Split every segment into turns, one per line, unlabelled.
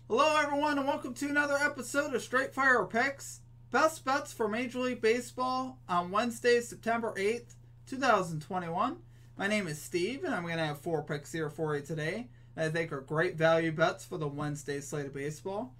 Hello everyone and welcome to another episode of Straight Fire Picks. Best bets for Major League Baseball on Wednesday, September 8th, 2021. My name is Steve and I'm going to have 4 picks here for you today that I think are great value bets for the Wednesday slate of baseball.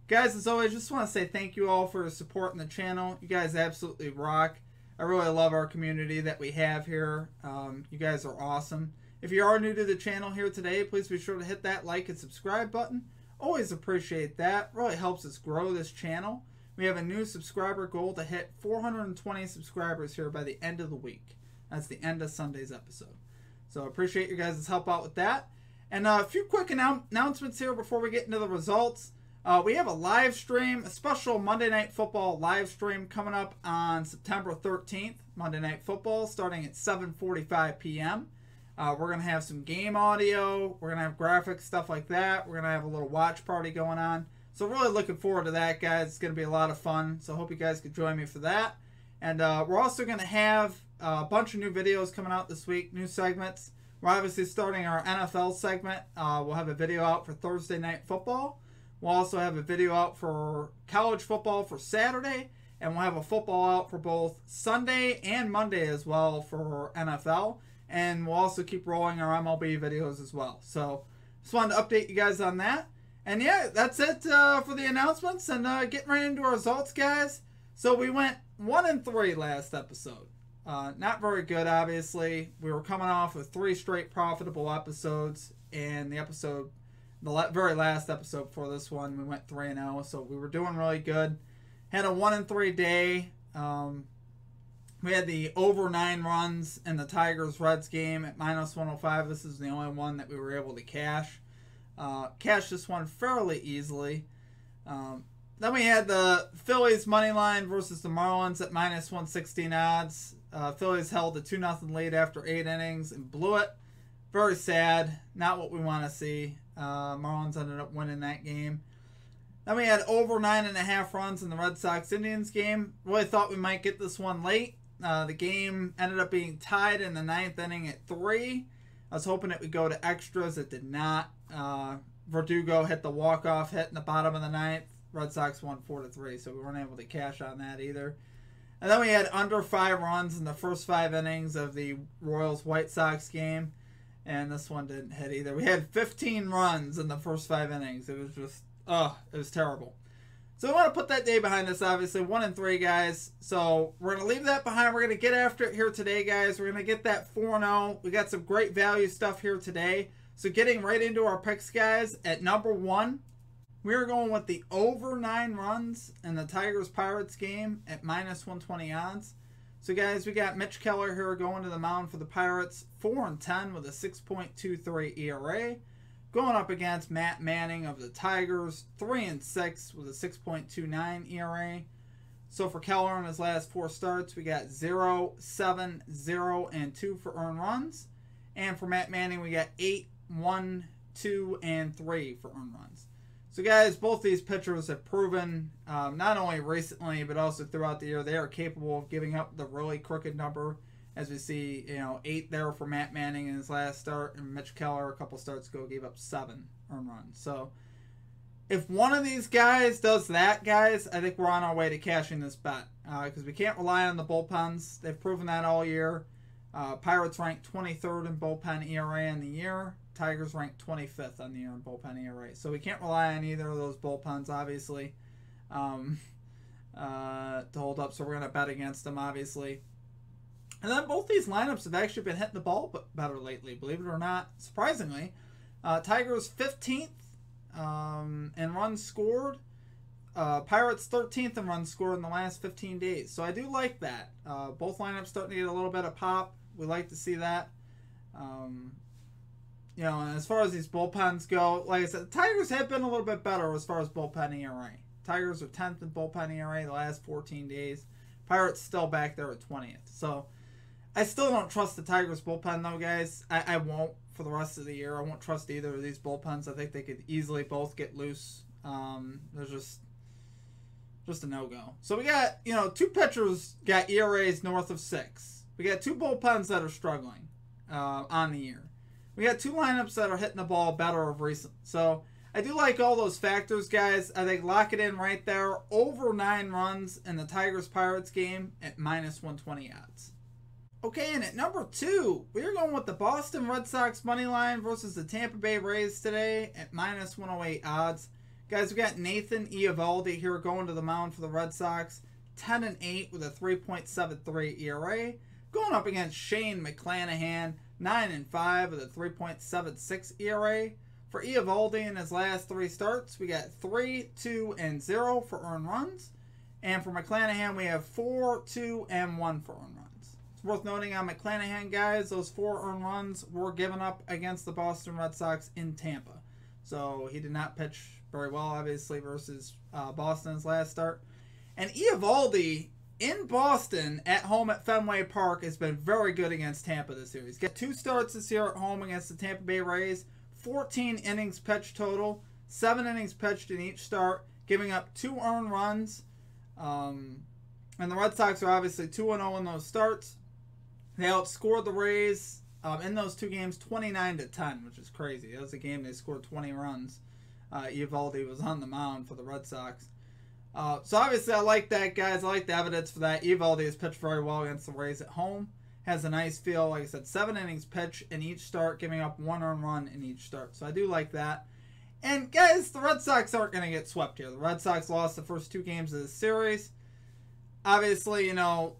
Guys, as always, just want to say thank you all for supporting the channel. You guys absolutely rock. I really love our community that we have here. You guys are awesome. If you are new to the channel here today, please be sure to hit that like and subscribe button. Always appreciate that. Really helps us grow this channel. We have a new subscriber goal to hit 420 subscribers here by the end of the week. That's the end of Sunday's episode. So appreciate you guys' help out with that. And a few quick announcements here before we get into the results. We have a live stream, a special Monday Night Football live stream coming up on September 13th. Monday Night Football starting at 7:45 p.m. We're going to have some game audio. We're going to have graphics, stuff like that. We're going to have a little watch party going on. So really looking forward to that, guys. It's going to be a lot of fun. So I hope you guys could join me for that. And we're also going to have a bunch of new videos coming out this week, new segments. We're obviously starting our NFL segment. We'll have a video out for Thursday Night Football. We'll also have a video out for college football for Saturday. And we'll have a football out for both Sunday and Monday as well for NFL. And we'll also keep rolling our MLB videos as well. So just wanted to update you guys on that. And yeah, that's it for the announcements. And getting right into our results, guys. So we went 1-3 last episode. Not very good, obviously. We were coming off of 3 straight profitable episodes. And the very last episode for this one, we went 3-0. So we were doing really good. Had a 1-3 day. We had the over 9 runs in the Tigers-Reds game at -105. This is the only one that we were able to cash. Cashed this one fairly easily. Then we had the Phillies money line versus the Marlins at -116 odds. Phillies held a 2-0 lead after 8 innings and blew it. Very sad. Not what we want to see. Marlins ended up winning that game. Then we had over 9.5 runs in the Red Sox-Indians game. Really thought we might get this one late. The game ended up being tied in the 9th inning at 3. I was hoping it would go to extras. It did not. Verdugo hit the walk-off hit in the bottom of the 9th. Red Sox won 4-3, so we weren't able to cash on that either. And then we had under 5 runs in the first 5 innings of the Royals-White Sox game. And this one didn't hit either. We had 15 runs in the first 5 innings. It was just, it was terrible. So we want to put that day behind us, obviously. 1-3, guys. So we're going to leave that behind. We're going to get after it here today, guys. We're going to get that 4-0. We got some great value stuff here today. So getting right into our picks, guys. At number 1, we're going with the over 9 runs in the Tigers-Pirates game at -120 odds. So, guys, we got Mitch Keller here going to the mound for the Pirates. 4-10 with a 6.23 ERA. Going up against Matt Manning of the Tigers, 3-6 with a 6.29 ERA. So for Keller in his last 4 starts, we got 0, 7, 0, and 2 for earned runs. And for Matt Manning, we got 8, 1, 2, and 3 for earned runs. So guys, both these pitchers have proven, not only recently, but also throughout the year, they are capable of giving up the really crooked number. As we see, 8 there for Matt Manning in his last start, and Mitch Keller a couple starts ago gave up 7 earned runs. So if one of these guys does that, guys, I think we're on our way to cashing this bet, because we can't rely on the bullpens. They've proven that all year. Pirates ranked 23rd in bullpen ERA in the year. Tigers ranked 25th on the year in bullpen ERA. So we can't rely on either of those bullpens, obviously, to hold up. So we're going to bet against them, obviously. And then both these lineups have actually been hitting the ball better lately, believe it or not, surprisingly. Tigers 15th in runs scored. Pirates 13th in runs scored in the last 15 days. So I do like that. Both lineups starting to get a little bit of pop. We like to see that. And as far as these bullpens go, like I said, the Tigers have been a little bit better as far as bullpen ERA. Tigers are 10th in bullpen ERA the last 14 days. Pirates still back there at 20th. So I still don't trust the Tigers bullpen, though, guys. I won't for the rest of the year. I won't trust either of these bullpens. I think they could easily both get loose. There's just a no-go. So we got, 2 pitchers got ERAs north of 6. We got 2 bullpens that are struggling on the year. We got 2 lineups that are hitting the ball better of recent. So I do like all those factors, guys. I think lock it in right there. Over 9 runs in the Tigers-Pirates game at -120 odds. Okay, and at number 2, we're going with the Boston Red Sox money line versus the Tampa Bay Rays today at -108 odds. Guys, we got Nathan Eovaldi here going to the mound for the Red Sox. 10-8 with a 3.73 ERA. Going up against Shane McClanahan. 9-5 with a 3.76 ERA. For Eovaldi in his last 3 starts, we got 3, 2, and 0 for earned runs. And for McClanahan, we have 4, 2, and 1 for earned runs. It's worth noting on McClanahan, guys, those 4 earned runs were given up against the Boston Red Sox in Tampa. So he did not pitch very well, obviously, versus Boston's last start. And Eovaldi in Boston at home at Fenway Park has been very good against Tampa this year. He's got 2 starts this year at home against the Tampa Bay Rays. 14 innings pitched total, 7 innings pitched in each start, giving up 2 earned runs. And the Red Sox are obviously 2-0 in those starts. They outscored the Rays in those 2 games 29-10, which is crazy. That was a game they scored 20 runs. Eovaldi was on the mound for the Red Sox. So obviously I like that, guys. I like the evidence for that. Eovaldi has pitched very well against the Rays at home. Has a nice feel, like I said, 7 innings pitch in each start, giving up 1 earned run in each start. So I do like that. And guys, the Red Sox aren't going to get swept here. The Red Sox lost the first 2 games of the series. Obviously, you know,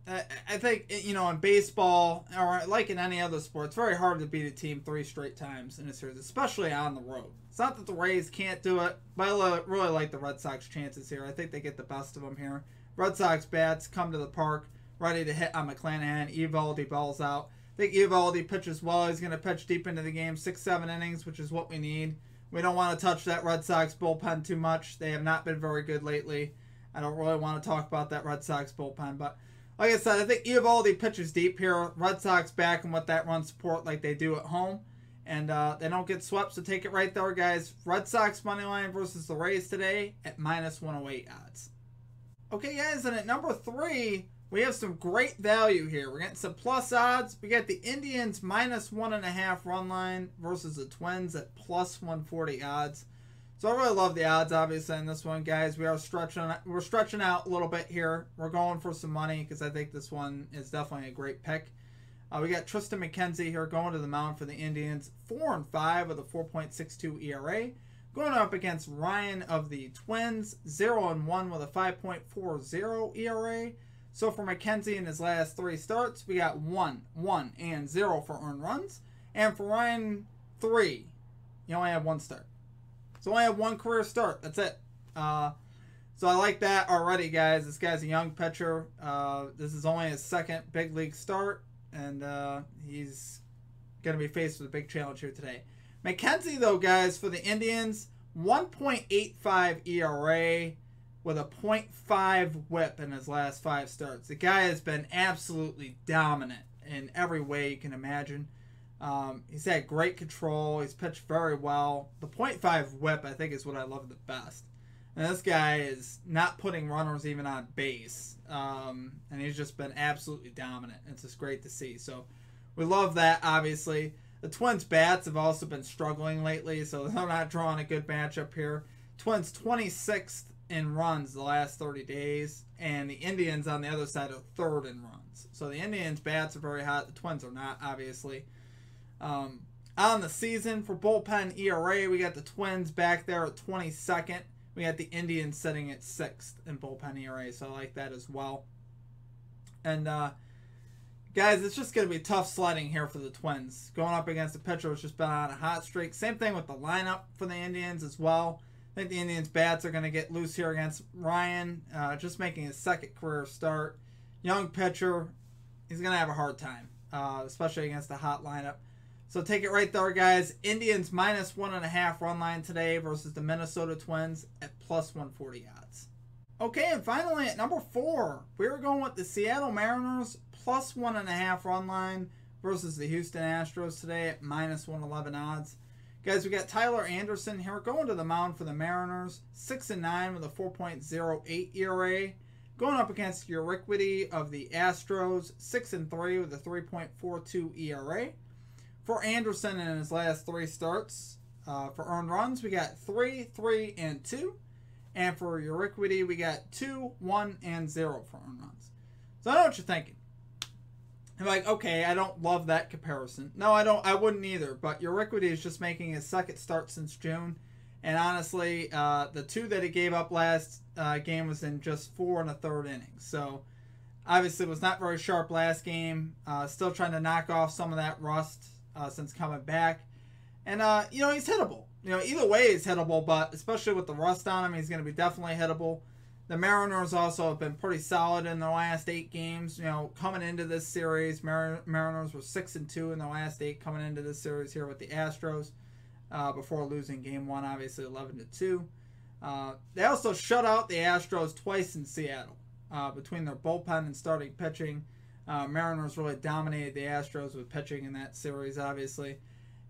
I think, you know, in baseball, or like in any other sport, it's very hard to beat a team 3 straight times in a series, especially on the road. It's not that the Rays can't do it, but I really like the Red Sox chances here. I think they get the best of them here. Red Sox bats come to the park, ready to hit on McClanahan. Eovaldi balls out. I think Eovaldi pitches well. He's going to pitch deep into the game, 6-7 innings, which is what we need. We don't want to touch that Red Sox bullpen too much. They have not been very good lately. I don't really want to talk about that Red Sox bullpen, but like I said, I think Eovaldi pitches deep here. Red Sox back and with that run support like they do at home. And they don't get swept, so take it right there, guys. Red Sox money line versus the Rays today at -108 odds. Okay, guys, and at number 3, we have some great value here. We're getting some plus odds. We got the Indians -1.5 run line versus the Twins at +140 odds. So I really love the odds, obviously, in this one, guys. We're stretching out a little bit here. We're going for some money because I think this one is definitely a great pick. We got Tristan McKenzie here going to the mound for the Indians. 4-5 with a 4.62 ERA. Going up against Ryan of the Twins. 0-1 with a 5.40 ERA. So for McKenzie in his last 3 starts, we got 1, 1, and 0 for earned runs. And for Ryan, 3. You only have 1 start. So only have 1 career start. That's it. So I like that already, guys. This guy's a young pitcher. This is only his 2nd big league start. And he's going to be faced with a big challenge here today. McKenzie, though, guys, for the Indians, 1.85 ERA with a .5 whip in his last 5 starts. The guy has been absolutely dominant in every way you can imagine. He's had great control. He's pitched very well. The .5 whip, I think, is what I love the best. And this guy is not putting runners even on base. And he's just been absolutely dominant. It's just great to see. So we love that, obviously. The Twins' bats have also been struggling lately, so they're not drawing a good matchup here. Twins 26th in runs the last 30 days. And the Indians on the other side are 3rd in runs. So the Indians' bats are very hot. The Twins are not, obviously. On the season for bullpen ERA, we got the Twins back there at 22nd. We got the Indians sitting at 6th in bullpen ERA, so I like that as well. And, guys, it's just going to be tough sledding here for the Twins. Going up against a pitcher who's just been on a hot streak. Same thing with the lineup for the Indians as well. I think the Indians' bats are going to get loose here against Ryan, just making his 2nd career start. Young pitcher, he's going to have a hard time, especially against a hot lineup. So take it right there, guys. Indians -1.5 run line today versus the Minnesota Twins at +140 odds. Okay, and finally at number 4, we're going with the Seattle Mariners +1.5 run line versus the Houston Astros today at -111 odds. Guys, we got Tyler Anderson here going to the mound for the Mariners. 6-9 with a 4.08 ERA. Going up against Uriquidy of the Astros. 6-3 with a 3.42 ERA. For Anderson in his last 3 starts, For earned runs, we got 3, 3, and 2. And for Uriquity, we got 2, 1, and 0 for earned runs. So I know what you're thinking. I'm like, okay, I don't love that comparison. No, I don't. I wouldn't either. But Uriquity is just making his second start since June. And honestly, the 2 that he gave up last game was in just 4 1/3 innings. So obviously was not very sharp last game. Still trying to knock off some of that rust since coming back. And, he's hittable. Either way he's hittable, but especially with the rust on him, he's going to be definitely hittable. The Mariners also have been pretty solid in the last 8 games. Coming into this series, Mariners were 6-2 in the last 8 coming into this series here with the Astros before losing Game 1, obviously 11-2. They also shut out the Astros twice in Seattle. Between their bullpen and starting pitching, Mariners really dominated the Astros with pitching in that series, obviously.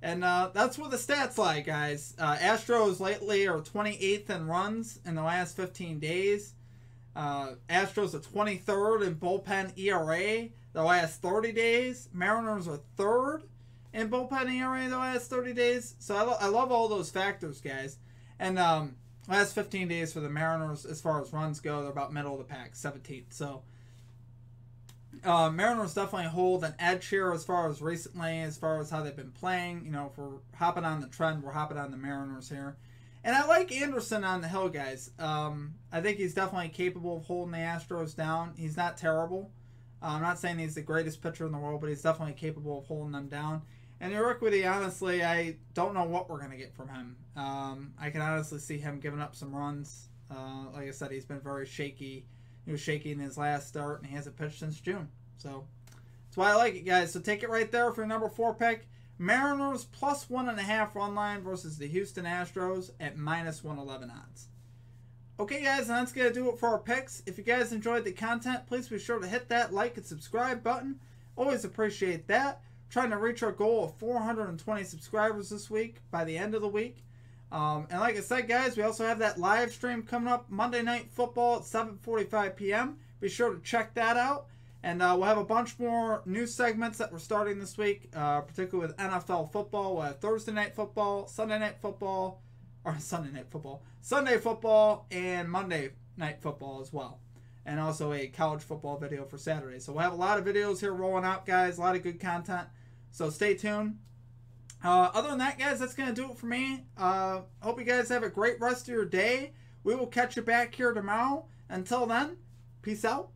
And that's what the stats lie, guys. Astros lately are 28th in runs in the last 15 days. Astros are 23rd in bullpen ERA the last 30 days. Mariners are 3rd in bullpen ERA the last 30 days. So I love all those factors, guys. And last 15 days for the Mariners, as far as runs go, they're about middle of the pack, 17th. So Mariners definitely hold an edge here as far as recently, as far as how they've been playing. If we're hopping on the trend, we're hopping on the Mariners here. And I like Anderson on the hill, guys. I think he's definitely capable of holding the Astros down. He's not terrible. I'm not saying he's the greatest pitcher in the world, but he's definitely capable of holding them down. And Uriquity, honestly, I don't know what we're going to get from him. I can honestly see him giving up some runs. Like I said, he's been very shaky. He was shaky in his last start, and he hasn't pitched since June. So that's why I like it, guys. So take it right there for your number 4 pick. Mariners plus 1.5 run line versus the Houston Astros at minus 111 odds. Okay, guys, and that's going to do it for our picks. If you guys enjoyed the content, please be sure to hit that like and subscribe button. Always appreciate that. Trying to reach our goal of 420 subscribers this week by the end of the week. And like I said, guys, we also have that live stream coming up Monday Night Football at 7:45 p.m. Be sure to check that out. And we'll have a bunch more new segments that we're starting this week, particularly with NFL football. We'll have Thursday Night Football, Sunday Night Football, Sunday Football, and Monday Night Football as well. And also a college football video for Saturday. So we'll have a lot of videos here rolling out, guys. A lot of good content. So stay tuned. Other than that, guys, that's going to do it for me. Hope you guys have a great rest of your day. We will catch you back here tomorrow. Until then, peace out.